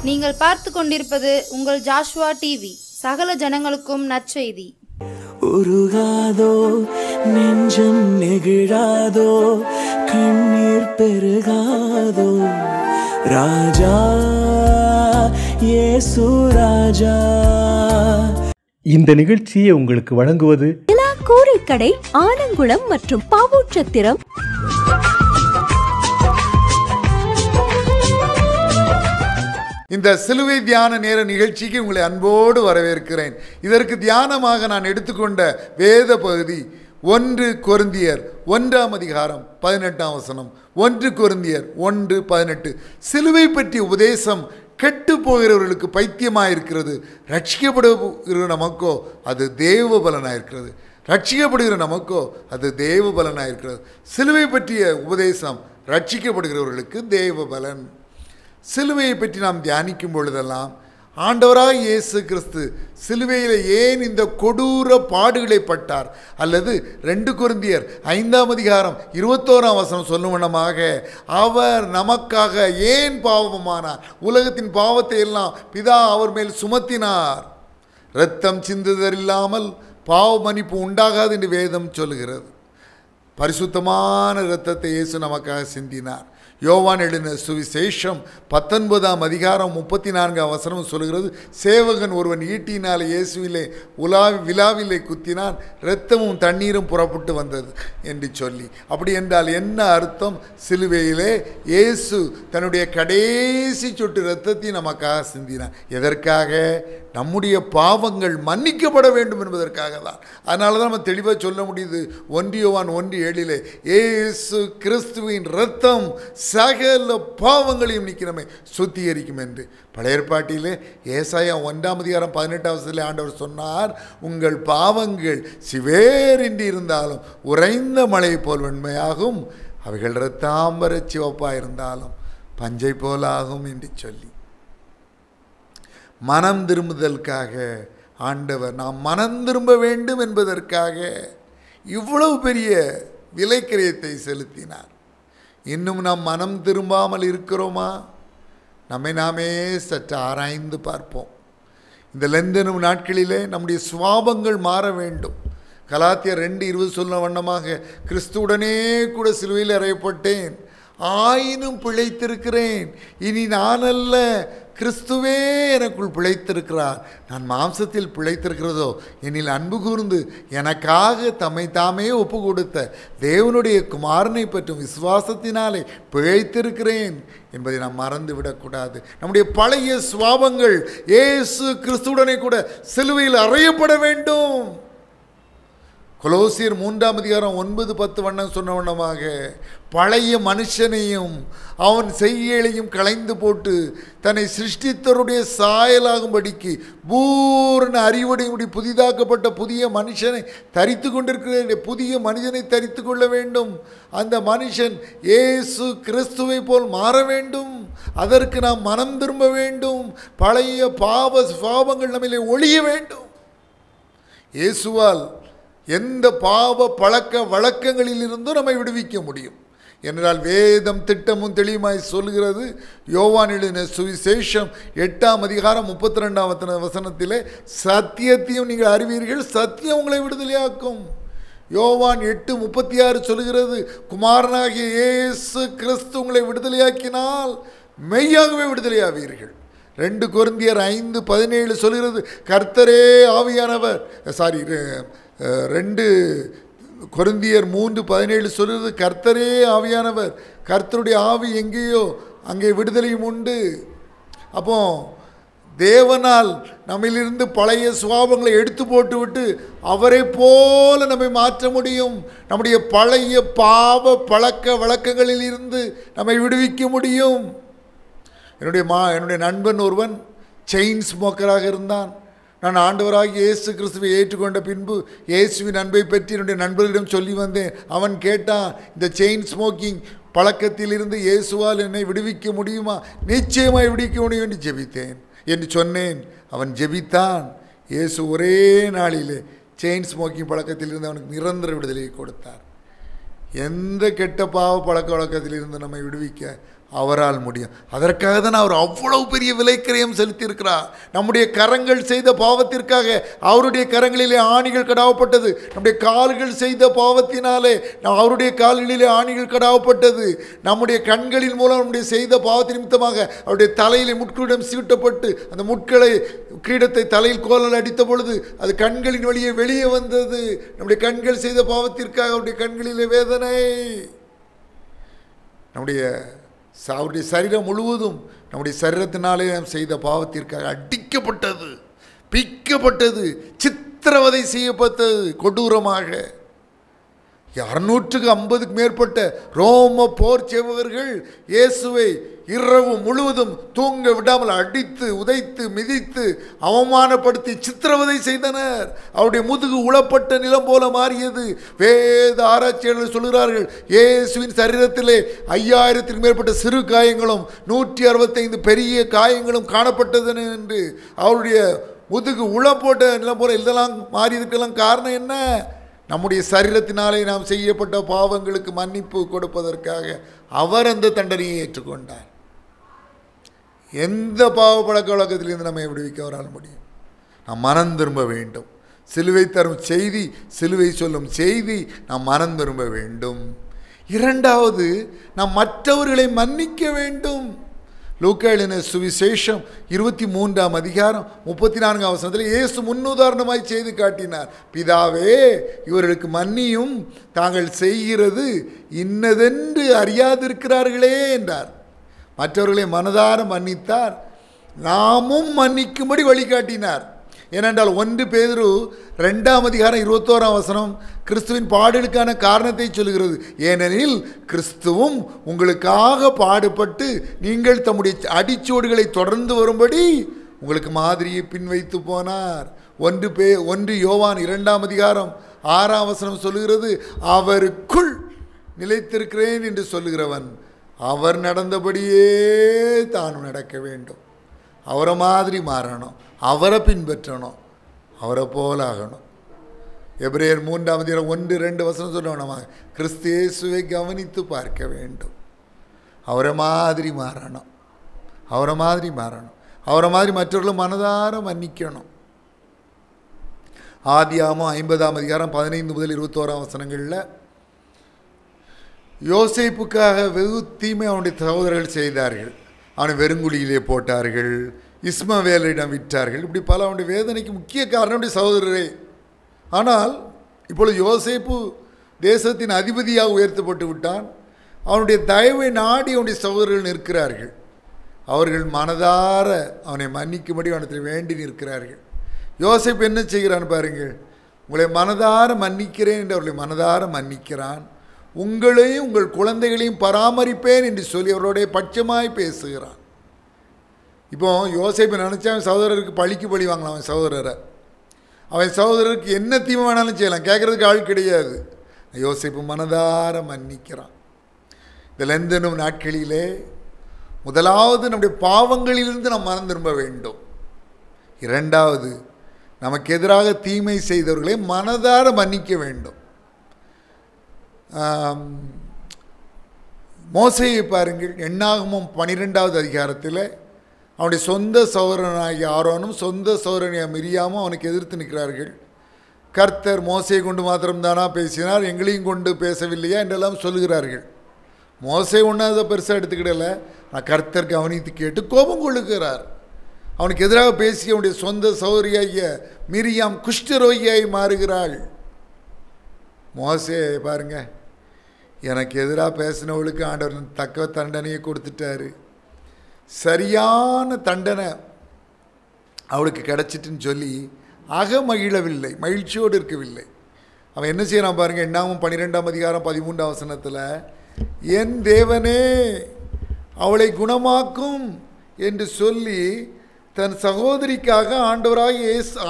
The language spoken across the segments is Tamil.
நீங்கள் பார்த்து கொண்டிருப்பது உங்கள் ஜாஷ்வா டிவி. சகல ஜனங்களுக்கும் நற்செய்தி. உருகாதோ நெஞ்சம் நெகிழாதோ கண்ணீர் பெருகாதோ ராஜா இயேசு ராஜா. இந்த நிகழ்ச்சியை உங்களுக்கு வழங்குவது கூரைக்கடை, ஆனங்குளம் மற்றும் பாவூர்சத்திரம். இந்த சிலுவை தியான நேர நிகழ்ச்சிக்கு உங்களை அன்போடு வரவேற்கிறேன். இதற்கு தியானமாக நான் எடுத்துக்கொண்ட வேத பகுதி 1 கொரிந்தியர் 1:18. 1 கொரிந்தியர் 1:18. சிலுவை பற்றிய உபதேசம் கெட்டு போகிறவர்களுக்கு பைத்தியமாயிருக்கிறது, ரட்சிக்கப்படுகிற நமக்கோ அது தேவ பலனாயிருக்கிறது. ரட்சிக்கப்படுகிற நமக்கோ அது தேவ பலனாயிருக்கிறது. சிலுவை பற்றிய உபதேசம் ரட்சிக்கப்படுகிறவர்களுக்கு தேவ பலன். சிலுவையை பற்றி நாம் தியானிக்கும் பொழுதெல்லாம் ஆண்டவராய் இயேசு கிறிஸ்து சிலுவையில் ஏன் இந்த கொடூர பாடுகளை பட்டார், அல்லது 2 கொரிந்தியர் 5:21 சொல்லுவனமாக அவர் நமக்காக ஏன் பாவமானார், உலகத்தின் பாவத்தை எல்லாம் பிதா அவர் மேல் சுமத்தினார். இரத்தம் சிந்துதல் இல்லாமல் பாவ மன்னிப்பு உண்டாகாது என்று வேதம் சொல்லுகிறது. பரிசுத்தமான இரத்தத்தை இயேசு நமக்காக சிந்தினார். யோவான் எழுதின சுவிசேஷம் 19:34 சொல்கிறது, சேவகன் ஒருவன் ஈட்டினால் இயேசுவிலே விழாவிலே குத்தினான், இரத்தமும் தண்ணீரும் புறப்பட்டு வந்தது என்று சொல்லி. அப்படி என்றால் என்ன அர்த்தம்? சிலுவையிலே இயேசு தன்னுடைய கடைசி சொட்டு இரத்தத்தை நமக்காக சிந்தினார். எதற்காக? நம்முடைய பாவங்கள் மன்னிக்கப்பட வேண்டும் என்பதற்காக தான். அதனால தான் நம்ம தெளிவாக சொல்ல முடியுது 1 யோவான் 1:7 இயேசு கிறிஸ்துவின் இரத்தம் சகல பாவங்களையும் நீக்கினமை சுத்திகரிக்கும் என்று. பழைய ஏற்பாட்டிலே ஏசாயா 1:18 ஆண்டவர் சொன்னார், உங்கள் பாவங்கள் சிவேரின்றி இருந்தாலும் உறைந்த மழை போல் வெண்மையாகும், அவைகள் இரத்தாம்பர சிவப்பாக இருந்தாலும் பஞ்சை போலாகும் என்று சொல்லி. மனம் திரும்புதலுக்காக ஆண்டவர் நாம் மனம் திரும்ப வேண்டும் என்பதற்காக இவ்வளவு பெரிய விலைக்கிரயத்தை செலுத்தினார். இன்னும் நாம் மனம் திரும்பாமல் இருக்கிறோமா? நம்மை நாமே சற்று ஆராய்ந்து பார்ப்போம். இந்த லெந்தனும் நாட்களிலே நம்முடைய சுவாபங்கள் மாற வேண்டும். கலாத்தியர் 2:20 சொல்ல வண்ணமாக, கிறிஸ்துவுடனே கூட சிலுவையில் அறையப்பட்டேன், ஆயினும் பிழைத்திருக்கிறேன். இனி நான் அல்ல, கிறிஸ்துவே எனக்குள் பிழைத்திருக்கிறார். நான் மாம்சத்தில் பிழைத்திருக்கிறதோ என்னில் அன்பு கூர்ந்து எனக்காக தம்மை தாமே ஒப்பு கொடுத்த தேவனுடைய குமாரனை பற்றும் விசுவாசத்தினாலே பிழைத்திருக்கிறேன் என்பதை நாம் மறந்து விடக்கூடாது. நம்முடைய பழைய சுவாபங்கள் இயேசு கிறிஸ்துவுடனே கூட சிலுவையில் அறையப்பட வேண்டும். கொலோசியர் 3:9-10 சொன்ன வண்ணமாக, பழைய மனுஷனையும் அவன் செய்கைகளையும் களைந்து போட்டு தன்னை சிருஷ்டித்தருடைய சாயலாகும்படிக்கு பூர்ண அறிவுடையும்படி புதிதாக்கப்பட்ட புதிய மனுஷனை தரித்து கொண்டிருக்கிற புதிய மனிதனை தரித்து கொள்ள வேண்டும். அந்த மனுஷன் இயேசு கிறிஸ்துவை போல் மாற வேண்டும். அதற்கு நாம் மனம் திரும்ப வேண்டும். பழைய பாவங்கள் நம்மிலே ஒழிய வேண்டும். இயேசுவால் எந்த பாவ பழக்க வழக்கங்களில் இருந்தும் நம்மை விடுவிக்க முடியும் என்றால் வேதம் திட்டமும் தெளிவாய் சொல்கிறது. யோவான் எழுதின சுவிசேஷம் 8:32 சத்தியத்தையும் நீங்கள் அறிவீர்கள், சத்தியம் உங்களை விடுதலையாக்கும். யோவான் 8:36 சொல்கிறது, குமாரனாகிய இயேசு கிறிஸ்து உங்களை விடுதலையாக்கினால் மெய்யாகவே விடுதலையாவீர்கள். 2 கொரிந்தியர் 5:17 சொல்கிறது, கர்த்தரே ஆவியானவர் 2 கொரிந்தியர் 3:17 சொல்கிறது, கர்த்தரே ஆவியானவர், கர்த்தருடைய ஆவி எங்கேயோ அங்கே விடுதலையும் உண்டு. அப்போ தேவனால் நம்மிலிருந்து பழைய சுபாவங்களை எடுத்து போட்டுவிட்டு அவரை போல நம்மை மாற்ற முடியும். நம்முடைய பழைய பாவ பழக்க வழக்கங்களில் இருந்து நம்மை விடுவிக்க முடியும். என்னுடைய நண்பன் ஒருவன் செயின் ஸ்மோக்கராக இருந்தான். நான் ஆண்டவராகிய இயேசு கிறிஸ்துவை ஏற்றுக்கொண்ட பின்பு இயேசுவின் அன்பை பற்றி என்னுடைய நண்பர்களிடம் சொல்லி வந்தேன். அவன் கேட்டான், இந்த செயின் ஸ்மோக்கிங் பழக்கத்தில் இருந்து இயேசுவால் என்னை விடுவிக்க முடியுமா? நிச்சயமாய் விடுவிக்க முடியும் என்று ஜெபித்தேன் என்று சொன்னேன். அவன் ஜெபித்தான். இயேசு ஒரே நாளிலே செயின் ஸ்மோக்கிங் பழக்கத்தில் இருந்து அவனுக்கு நிரந்தர விடுதலையை கொடுத்தார். எந்த கெட்ட பாவ பழக்க வழக்கத்திலிருந்து நம்மை விடுவிக்க அவரால் முடியும். அதற்காக தான் அவர் அவ்வளவு பெரிய விலைக்கிரயம் செலுத்தியிருக்கிறார். நம்முடைய கரங்கள் செய்த பாவத்திற்காக அவருடைய கரங்களிலே ஆணிகள் கடாவப்பட்டது. நம்முடைய கால்கள் செய்த பாவத்தினாலே அவருடைய கால்களிலே ஆணிகள் கடாவப்பட்டது. நம்முடைய கண்களின் மூலம் நம்முடைய செய்த பாவத்தின் நிமித்தமாக அவருடைய தலையிலே முட்களிடம் சீட்டப்பட்டு அந்த முட்களை கிரீடத்தை தலையில் கோலால் அடித்த பொழுது அது கண்களின் வழியே வெளியே வந்தது. நம்முடைய கண்கள் செய்த பாவத்திற்காக அவருடைய கண்களிலே வேதனை. அவருடைய சரீரம் முழுவதும் நம்முடைய சரீரத்தினாலே நாம் செய்த பாவத்திற்காக அடிக்கப்பட்டது, பிக்கப்பட்டது, சித்திரவதை செய்யப்பட்டது கொடூரமாக. 650க்கு மேற்பட்ட ரோம போர் சேவகர்கள் இயேசுவை இரவு முழுவதும் தூங்க விடாமல் அடித்து உதைத்து மிதித்து அவமானப்படுத்தி சித்திரவதை செய்தனர். அவருடைய முதுகு உளப்பட்ட நிலம் போல மாறியது. வேத ஆராய்ச்சியாளர்கள் சொல்கிறார்கள், இயேசுவின் சரீரத்திலே 5000க்கு மேற்பட்ட சிறு காயங்களும் 165 பெரிய காயங்களும் காணப்பட்டது என்று. அவருடைய முதுகு உளப்போட்ட நிலம் போல இதெல்லாம் மாறியதுக்கெல்லாம் காரணம் என்ன? நம்முடைய சரீரத்தினாலே நாம் செய்யப்பட்ட பாவங்களுக்கு மன்னிப்பு கொடுப்பதற்காக அவர் அந்த தண்டனையை ஏற்றுக்கொண்டார். எந்த பாவ பழக்க வழக்கத்திலிருந்து நம்மை விடுவிக்க அவரால் முடியும். நாம் மனம் திரும்ப வேண்டும். சிலுவை தரும் செய்தி, சிலுவை சொல்லும் செய்தி, நாம் மனம் திரும்ப வேண்டும். இரண்டாவது, நாம் மற்றவர்களை மன்னிக்க வேண்டும். லூக்கா எழுதின சுவிசேஷம் 23ஆம் அதிகாரம் 34ஆம் வசனத்தில் இயேசு முன்னுதாரணமாய் செய்து காட்டினார். பிதாவே, இவர்களுக்கு மன்னியும், தாங்கள் செய்கிறது இன்னதென்று அறியாதிருக்கிறார்களே என்றார். மற்றவர்களை மனதார மன்னித்தார், நாமும் மன்னிக்கும்படி வழிகாட்டினார். ஏனென்றால் 1 பேதுரு 2ஆம் அதிகாரம் 21ஆம் வசனம் கிறிஸ்துவின் பாடலுக்கான காரணத்தை சொல்கிறது. ஏனெனில் கிறிஸ்துவும் உங்களுக்காக பாடுபட்டு நீங்கள் தம்முடைய அடிச்சோடுகளை தொடர்ந்து வரும்படி உங்களுக்கு மாதிரியை பின்வைத்து போனார். 1 யோவான் 2ஆம் அதிகாரம் 6ஆம் வசனம் சொல்லுகிறது, அவருக்குள் நிலைத்திருக்கிறேன் என்று சொல்லுகிறவன் அவர் நடந்தபடியே தானும் நடக்க வேண்டும். அவரை மாதிரி மாறணும், அவரை பின்பற்றணும், அவரை போல ஆகணும். எபிரேயர் 3ஆம் அதிகாரம் 1-2 வசனம் சொல்லுவோம், நம்ம கிறிஸ்து இயேசுவை கவனித்து பார்க்க வேண்டும். அவரை மாதிரி மாறணும், அவரை மாதிரி மாறணும், அவரை மாதிரி மற்றவர்களும் மனதார மன்னிக்கணும். ஆதியாகமம் 50ஆம் அதிகாரம் 15 முதல் 21ஆம் வசனங்களில் யோசேப்புக்காக வெகு தீமை அவனுடைய சகோதரர்கள் செய்தார்கள். அவனை வெறுங்குழியிலே போட்டார்கள், இஸ்மவேலிடம் விட்டார்கள். இப்படி பல அவனுடைய வேதனைக்கு முக்கிய காரணம் சகோதரரே. ஆனால் இப்பொழுது யோசேப்பு தேசத்தின் அதிபதியாக உயர்த்தப்பட்டு விட்டான். அவனுடைய தயவை நாடி அவனுடைய சகோதரர்கள் நிற்கிறார்கள். அவர்கள் மனதார அவனை மன்னிக்கும்படி அவனத்தில் வேண்டி நிற்கிறார்கள். யோசேப்பு என்ன செய்கிறான் பாருங்கள், உங்களை மனதார மன்னிக்கிறேன் என்று அவர்களை மனதார மன்னிக்கிறான். உங்களையும் உங்கள் குழந்தைகளையும் பராமரிப்பேன் என்று சொல்லி அவர்களுடைய பட்சமாய் பேசுகிறான். இப்போ யோசேப்பு நினச்சா அவன் சகோதரருக்கு பழிக்கு பழி வாங்கலாம். அவன் சகோதரருக்கு என்ன தீமை வேணாலும் செய்யலாம், கேட்குறதுக்கு ஆள் கிடையாது. யோசேப்பு மனதார மன்னிக்கிறான். இந்த லெந்தனும் நாட்களிலே முதலாவது நம்முடைய பாவங்களிலிருந்து நாம் மனம் திரும்ப வேண்டும். இரண்டாவது, நமக்கு எதிராக தீமை செய்தவர்களை மனதார மன்னிக்க வேண்டும். மோசேயை பாருங்கள், எண்ணாகமம் 12ஆவது அதிகாரத்தில் அவனுடைய சொந்த சகோதரனாகிய ஆரோனும் சொந்த சகோதரனாகிய மிரியாமும் அவனுக்கு எதிர்த்து நிற்கிறார்கள். கர்த்தர் மோசையை கொண்டு மாத்திரம்தானா பேசினார், எங்களையும் கொண்டு பேசவில்லையா என்றெல்லாம் சொல்லுகிறார்கள். மோசே ஒன்றும் அதை பெருசாக எடுத்துக்கிடலை. ஆனால் கர்த்தர் கவனித்து கேட்டு கோபம் கொள்ளுகிறார். அவனுக்கு எதிராக பேசி அவனுடைய சொந்த சகோதரியாகிய மிரியாம் குஷ்டரோகியாய் மாறுகிறாள். மோசே பாருங்க, எனக்கு எதிராக பேசினவளுக்கு ஆண்டவர் தக்க தண்டனையை கொடுத்துட்டாரு. சரியான தண்டனை அவளுக்கு கிடச்சிட்டுன்னு சொல்லி மகிழவில்லை, மகிழ்ச்சியோடு இருக்கவில்லை. அவன் என்ன செய்யறான் பாருங்க, எண்ணாகமம் 12ஆம் அதிகாரம் 13ஆம் வசனத்தில், என் தேவனே அவளை குணமாக்கும் என்று சொல்லி தன் சகோதரிக்காக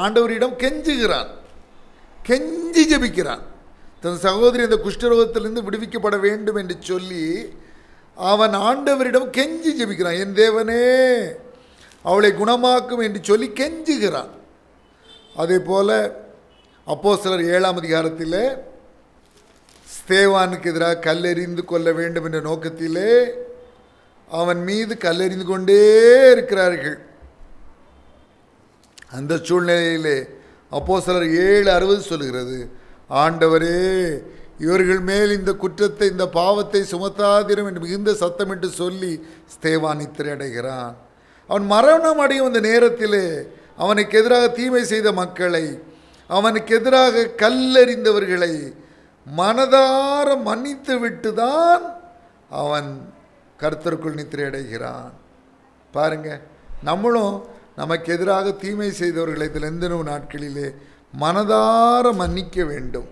ஆண்டவரிடம் கெஞ்சுகிறான், கெஞ்சி ஜெபிக்கிறான். தன் சகோதரி அந்த குஷ்டரோகத்திலிருந்து விடுவிக்கப்பட வேண்டும் என்று சொல்லி அவன் ஆண்டவரிடம் கெஞ்சி ஜெபிக்கிறான். என் தேவனே அவளை குணமாக்கும் என்று சொல்லி கெஞ்சுகிறான். அதே போல் அப்போஸ்தலர் 7ஆம் அதிகாரத்தில் ஸ்தேவானுக்கு எதிராக கல்லெறிந்து கொள்ள வேண்டும் என்ற நோக்கத்திலே அவன் மீது கல்லெறிந்து கொண்டே இருக்கிறார்கள். அந்த சூழ்நிலையிலே அப்போஸ்தலர் 7:60 சொல்லுகிறது, ஆண்டவரே இவர்கள் மேல் இந்த குற்றத்தை இந்த பாவத்தை சுமத்தாதிரும் என்று மிகுந்த சத்தமிட்டு சொல்லி ஸ்தேவான் நித்திரை அடைகிறான். அவன் மரணம் அடையும் அந்த நேரத்திலே அவனுக்கு எதிராக தீமை செய்த மக்களை, அவனுக்கு எதிராக கல்லெறிந்தவர்களை மனதார மன்னித்து விட்டு தான் அவன் கர்த்தருக்குள் நித்திரை அடைகிறான். பாருங்க, நம்மளும் நமக்கு எதிராக தீமை செய்தவர்களை எந்த நாட்களிலே மனதார மன்னிக்க வேண்டும்,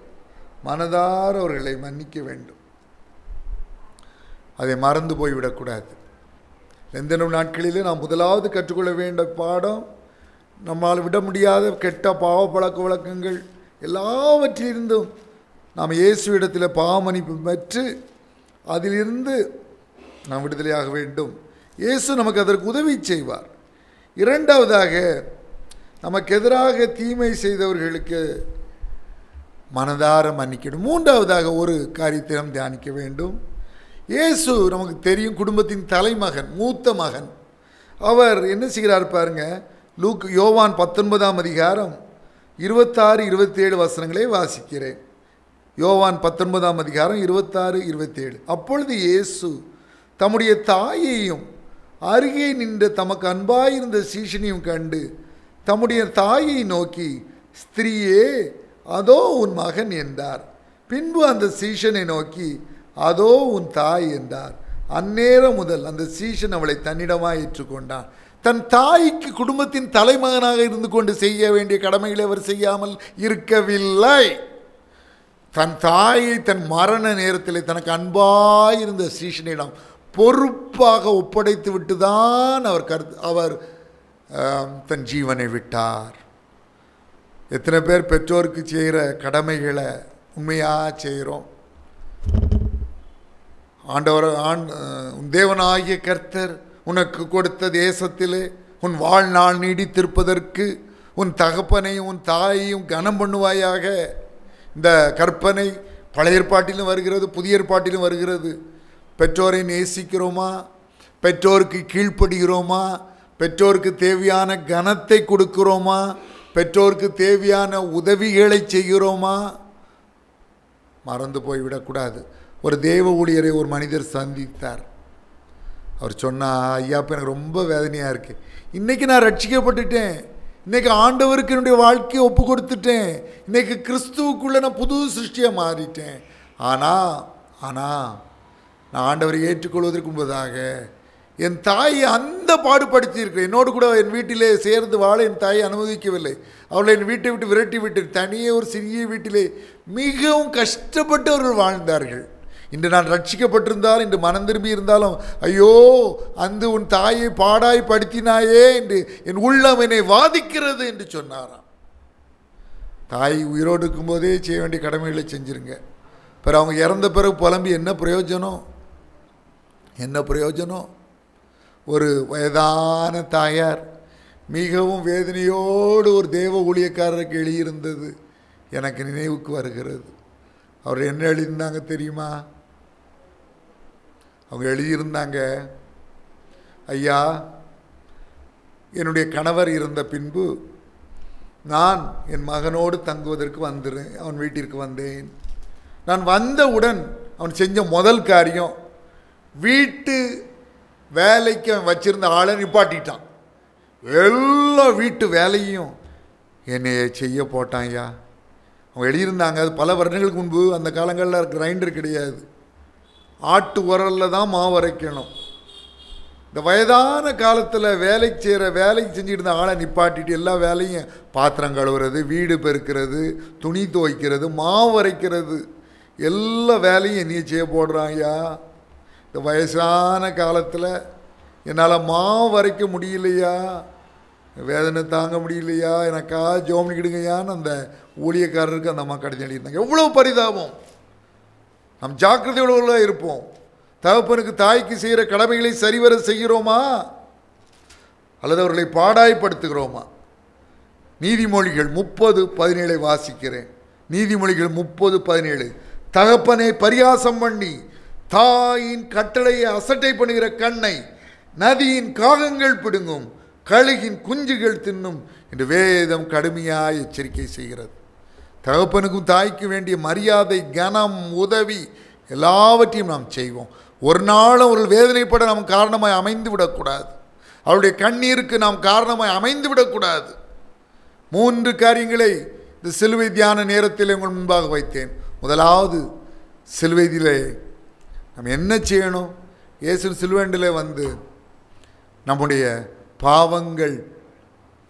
மனதார அவர்களை மன்னிக்க வேண்டும். அதை மறந்து போய்விடக்கூடாது. எந்த நாட்களிலே நாம் முதலாவது கற்றுக்கொள்ள வேண்டிய பாடம், நம்மால் விட முடியாத கெட்ட பாவ பழக்க வழக்கங்கள் எல்லாவற்றிலிருந்தும் நாம் இயேசுவிடத்தில் பாவ மன்னிப்பு பெற்று அதிலிருந்து நாம் விடுதலையாக வேண்டும். இயேசு நமக்கு அதற்கு உதவி செய்வார். இரண்டாவதாக, நமக்கு எதிராக தீமை செய்தவர்களுக்கு மனதார மன்னிக்கணும். மூன்றாவதாக ஒரு காரியத்தை நாம் தியானிக்க வேண்டும். இயேசு நமக்கு தெரியும், குடும்பத்தின் தலைமகன், மூத்த மகன். அவர் என்ன செய்கிறார் பாருங்க. யோவான் 19ஆம் அதிகாரம் 26, 27 வசனங்களை வாசிக்கிறேன். யோவான் 19ஆம் அதிகாரம் 26, 27. அப்பொழுது இயேசு தம்முடைய தாயையும் அருகே நின்ற தமக்கு அன்பாயிருந்த சீஷனையும் கண்டு தம்முடைய தாயை நோக்கி, ஸ்திரீயே அதோ உன் மகன் என்றார். பின்பு அந்த சீஷனை நோக்கி, அதோ உன் தாய் என்றார். அந்நேரம் முதல் அந்த சீஷன் அவளை தன்னிடமாய் ஏற்றுக்கொண்டான். தன் தாய்க்கு குடும்பத்தின் தலைமகனாக இருந்து கொண்டு செய்ய வேண்டிய கடமைகளை அவர் செய்யாமல் இருக்கவில்லை. தன் தாயை தன் மரண நேரத்தில் தனக்கு அன்பாயிருந்த சீஷனிடம் பொறுப்பாக ஒப்படைத்து விட்டு தான் அவர் தன் ஜீவனை விட்டார். எத்தனை பேர் பெற்றோருக்கு செய்கிற கடமைகளை உண்மையாக செய்கிறோம்? ஆண்டவர் தேவனாகிய கர்த்தர் உனக்கு கொடுத்த தேசத்திலே உன் வாழ்நாள் நீடித்திருப்பதற்கு உன் தகப்பனையும் உன் தாயையும் கனம் பண்ணுவாயாக. இந்த கற்பனை பழைய ஏற்பாட்டிலும் வருகிறது, புதிய ஏற்பாட்டிலும் வருகிறது. பெற்றோரை நேசிக்கிறோமா? பெற்றோருக்கு கீழ்ப்படுகிறோமா? பெற்றோருக்கு தேவையான கனத்தை கொடுக்கிறோமா? பெற்றோருக்கு தேவையான உதவிகளை செய்கிறோமா? மறந்து போய்விடக்கூடாது. ஒரு தேவ ஊழியரை ஒரு மனிதர் சந்தித்தார். அவர் சொன்னார், ஐயா இப்போ எனக்கு ரொம்ப வேதனையாக இருக்குது. இன்றைக்கி நான் ரட்சிக்கப்பட்டுட்டேன், இன்றைக்கி ஆண்டவருக்கு என்னுடைய வாழ்க்கையை ஒப்பு கொடுத்துட்டேன், இன்றைக்கி கிறிஸ்துவுக்குள்ளே நான் புது சிருஷ்டியாக மாறிட்டேன். ஆனால் நான் ஆண்டவரை ஏற்றுக்கொள்வதற்கு முன்பதாக என் தாயை அந்த பாடுபடுத்தியிருக்கிறேன். என்னோடு கூட என் வீட்டிலே சேர்ந்து வாழ என் தாயை அனுமதிக்கவில்லை. அவளை என் வீட்டை விட்டு விரட்டி விட்டு தனியே ஒரு சிறிய வீட்டிலே மிகவும் கஷ்டப்பட்டு அவர்கள் வாழ்ந்தார்கள். இன்று நான் ரட்சிக்கப்பட்டிருந்தாலும், இன்று மனம் திரும்பி இருந்தாலும், ஐயோ அந்த உன் தாயை பாடாய் படுத்தினாயே என்று என் உள்ளம் என்னை வாதிக்கிறது என்று சொன்னாராம். தாய் உயிரோடு இருக்கும்போதே செய்ய வேண்டிய கடமைகளை செஞ்சுருங்க. பிறகு அவங்க இறந்த பிறகு புலம்பி என்ன பிரயோஜனம்? என்ன பிரயோஜனம்? ஒரு வயதான தாயார் மிகவும் வேதனையோடு ஒரு தேவ ஊழியக்காரருக்கு எழுதியிருந்தது எனக்கு நினைவுக்கு வருகிறது. அவர் என்ன எழுதியிருந்தாங்க தெரியுமா? அவங்க எழுதியிருந்தாங்க, ஐயா என்னுடைய கணவர் இருந்த பின்பு நான் என் மகனோடு தங்குவதற்கு அவன் வீட்டிற்கு வந்தேன். நான் வந்தவுடன் அவன் செஞ்ச முதல் காரியம், வீட்டு வேலைக்கு அவன் வச்சிருந்த ஆளை நிப்பாட்டிட்டான். எல்லா வீட்டு வேலையும் என்னை செய்ய போட்டான் ஐயா. அவங்க எழுதியிருந்தாங்க, அது பல வருடங்களுக்கு முன்பு. அந்த காலங்களில் கிரைண்டர் கிடையாது, ஆட்டு உரலில் தான் மாவு அரைக்கணும். இந்த வயதான காலத்தில் வேலைக்கு செஞ்சுட்டு இருந்த ஆளை நிப்பாட்டிட்டு எல்லா வேலையும், பாத்திரம் கழுவுறது, வீடு பெருக்கிறது, துணி துவைக்கிறது, மாவு அரைக்கிறது, எல்லா வேலையும் என்னைய செய்ய போடுறாங்கய்யா. இந்த வயசான காலத்தில் என்னால் மாவு அரைக்க முடியலையா, வேதனை தாங்க முடியலையா, எனக்கா ஜோம் பண்ணிக்கிடுங்கய்யான்னு அந்த ஊழியக்காரருக்கு அந்த அம்மா கடிதம் எழுதியிருந்தாங்க. எவ்வளோ பரிதாபம்! நம் ஜாக்கிரதையோடு இருப்போம். தகப்பனுக்கு தாய்க்கு செய்கிற கடமைகளை சரிவர செய்கிறோமா அல்லது அவர்களை பாடாய்படுத்துகிறோமா? நீதிமொழிகள் 30:17 வாசிக்கிறேன். நீதிமொழிகள் 30:17. தகப்பனை பரியாசம் பண்ணி தாயின் கட்டளையை அசட்டை பண்ணுகிற கண்ணை நதியின் காகங்கள் பிடுங்கும், கழுகின் குஞ்சுகள் தின்னும் என்று வேதம் கடுமையாக எச்சரிக்கை செய்கிறது. தகப்பனுக்கும் தாய்க்கும் வேண்டிய மரியாதை, கனம், உதவி எல்லாவற்றையும் நாம் செய்வோம். ஒரு நாளும் அவர்கள் வேதனைப்பட நாம் காரணமாய் அமைந்து விடக்கூடாது. அவருடைய கண்ணீருக்கு நாம் காரணமாய் அமைந்து விடக்கூடாது. 3 காரியங்களை இந்த சிலுவை தியான நேரத்தில் உங்கள் முன்பாக வைத்தேன். முதலாவது, சிலுவையிலே நம்ம என்ன செய்யணும்? இயேசு சிலுவையிலே வந்து நம்முடைய பாவங்கள்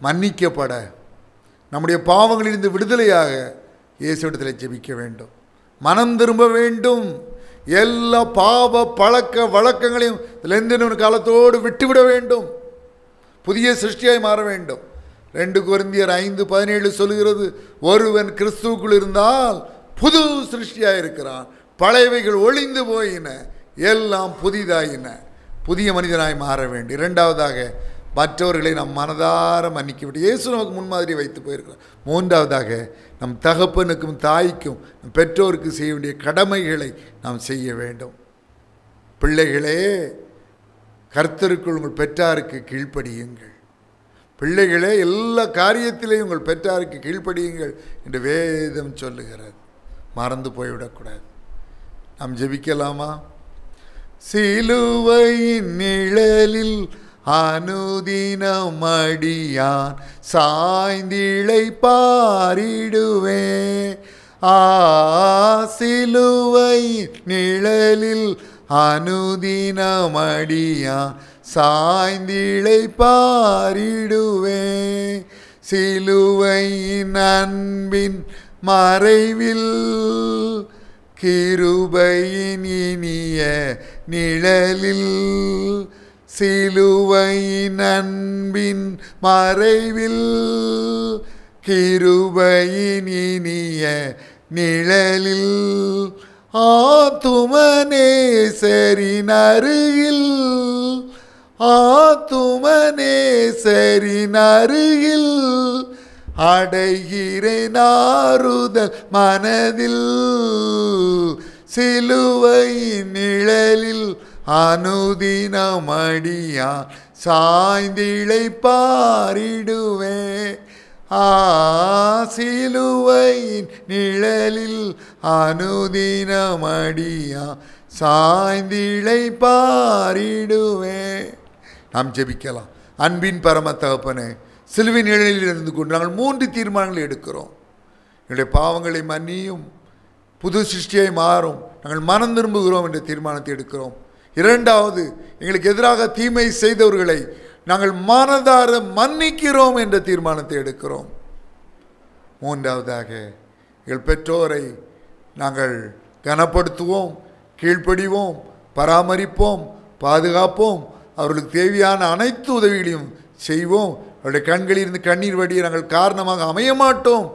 மன்னிக்கப்பட, நம்முடைய பாவங்களிலிருந்து விடுதலையாக இயேசுவிடத்தில் ஜெபிக்க வேண்டும். மனம் திரும்ப வேண்டும். எல்லா பாவ பழக்க வழக்கங்களையும் இதிலிருந்து காலத்தோடு விட்டுவிட வேண்டும். புதிய சிருஷ்டியாய் மாற வேண்டும். 2 கொரிந்தியர் 5:17 சொல்லுகிறது, ஒருவன் கிறிஸ்துவுக்குள் இருந்தால் புது சிருஷ்டியாய் இருக்கிறான், பழையவைகள் ஒளிந்து போயின, எல்லாம் புதிதாயின. புதிய மனிதனாய் மாற வேண்டும். 2வதாக, மற்றவர்களை நம் மனதார மன்னிக்க இயேசு நமக்கு முன்மாதிரி வைத்து போயிருக்கிறார். 3வதாக, நம் தகப்பனுக்கும் தாய்க்கும் நம் பெற்றோருக்கு செய்ய வேண்டிய கடமைகளை நாம் செய்ய வேண்டும். பிள்ளைகளே, கர்த்தருக்குள் உங்கள் பெற்றாருக்கு கீழ்ப்படியுங்கள். பிள்ளைகளே, எல்லா காரியத்திலேயும் உங்கள் பெற்றாருக்கு கீழ்ப்படியுங்கள் என்று வேதம் சொல்லுகிறது. மறந்து போய்விடக்கூடாது. நாம் ஜெபிக்கலாமா? சிலுவையின் நிழலில் அனுதினம் அடியான் சாய்ந்திழை பாரிடுவேன். சிலுவையின் நிழலில் அனுதினம் அடியான் சாய்ந்திழை பாரிடுவேன். சிலுவையின் அன்பின் மறைவில் கிருபையின் இனிய நிழலில், சிலுவையின் அன்பின் மறைவில் கிருபையின் இனிய நிழலில், ஆத்துமனேசரின் அருகில், ஆத்துமனேசரின் அருகில் அடைகிறேன் ஆறுதல் மனதில். சிலுவையின் நிழலில் அனுதினம் அடியான் சாய்ந்திழை பாரிடுவேன். சிலுவையின் நிழலில் அனுதினம் அடியான் சாய்ந்திழை பாரிடுவேன். நாம் ஜெபிக்கலாம். அன்பின் பரம தகப்பனே, சிலுவை நிழலில் இருந்து கொண்டு நாங்கள் 3 தீர்மானங்களை எடுக்கிறோம். எங்களுடைய பாவங்களை மன்னியும், புது சிருஷ்டியாய் மாறும், நாங்கள் மனம் திரும்புகிறோம் என்ற தீர்மானத்தை எடுக்கிறோம். 2வது, எங்களுக்கு எதிராக தீமை செய்தவர்களை நாங்கள் மனதார மன்னிக்கிறோம் என்ற தீர்மானத்தை எடுக்கிறோம். 3வதாக, எங்கள் பெற்றோரை நாங்கள் கனப்படுத்துவோம், கீழ்ப்படிவோம், பராமரிப்போம், பாதுகாப்போம், அவர்களுக்கு தேவையான அனைத்து உதவிகளையும் செய்வோம். அவருடைய கண்களிலிருந்து கண்ணீர் வடிய நாங்கள் காரணமாக அமைய மாட்டோம்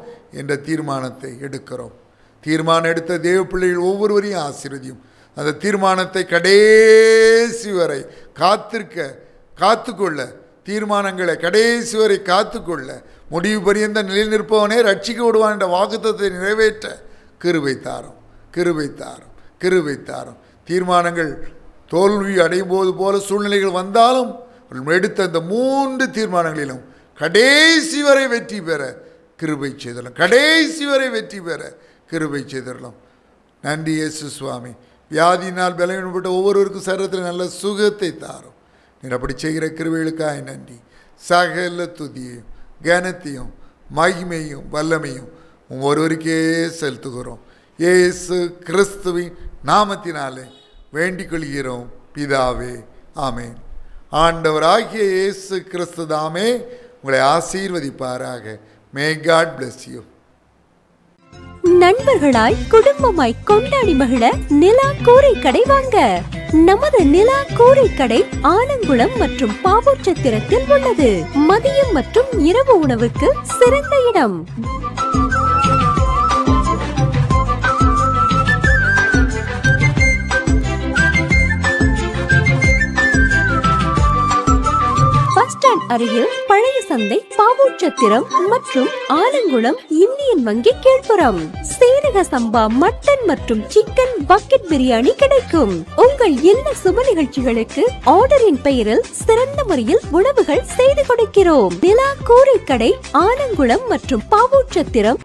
என்ற தீர்மானத்தை எடுக்கிறோம். தீர்மானம் எடுத்த தேவ பிள்ளைகள் ஒவ்வொருவரையும் ஆசீர்வதியும். அந்த தீர்மானத்தை கடைசி வரை காத்துக்கொள்ள, தீர்மானங்களை கடைசி வரை காத்துக்கொள்ள, முடிவு பரியந்த நிலை நிற்பவனே ரட்சிக்க விடுவான் என்ற வாக்குத்தத்தை நிறைவேற்ற கிருபை தாரும், கிருபை தாரும், கிருபை தாரும். தீர்மானங்கள் தோல்வி அடையும் போது போல சூழ்நிலைகள் வந்தாலும் எடுத்த இந்த 3 தீர்மானங்களிலும் கடைசி வரை வெற்றி பெற கிருபை செய்தரலாம், கடைசி வரை வெற்றி பெற கிருபை செய்தரலாம். நன்றி இயேசு சுவாமி. வியாதியினால் பலவீனப்பட்ட ஒவ்வொருவருக்கும் சரீரத்தில் நல்ல சுகத்தை தாரும். நீர் அப்படி செய்கிற கிருபைகளுக்காக நன்றி. சகல துதியையும் கனத்தையும் மகிமையும் வல்லமையும் ஒருவருக்கே செலுத்துகிறோம். இயேசு கிறிஸ்துவின் நாமத்தினாலே வேண்டிக் கொள்கிறோம் பிதாவே, ஆமேன். ஆண்டவராகிய இயேசு கிறிஸ்து தாமே உங்களை ஆசீர்வதிப்பாராக. May God bless you. நண்பர்களாய் குடும்பமாய் கொண்டாடி மகிழ நிலா கூரை கடை வாங்க. நமது நிலா கூரை கடை ஆலங்குளம் மற்றும் பாவூர்சத்திரத்தில் உள்ளது. மதியம் மற்றும் இரவு உணவுக்கு சிறந்த இடம். பஸ் ஸ்டாண்ட் அருகில் பழைய சந்தை, பாவூர்சத்திரம் மற்றும் ஆலங்குளம் இந்தியன் வங்கி கீழ்ப்புறம். சீரக சம்பா மட்டன் மற்றும் சிக்கன் பக்கெட் பிரியாணி கிடைக்கும். உங்கள் இல்ல சுப நிகழ்ச்சிகளுக்கு ஆர்டரின் பெயரில் சிறந்த முறையில் உணவுகள் செய்து கொடுக்கிறோம். நிலா கூரை கடை, ஆலங்குளம் மற்றும் பாவூர்சத்திரம்.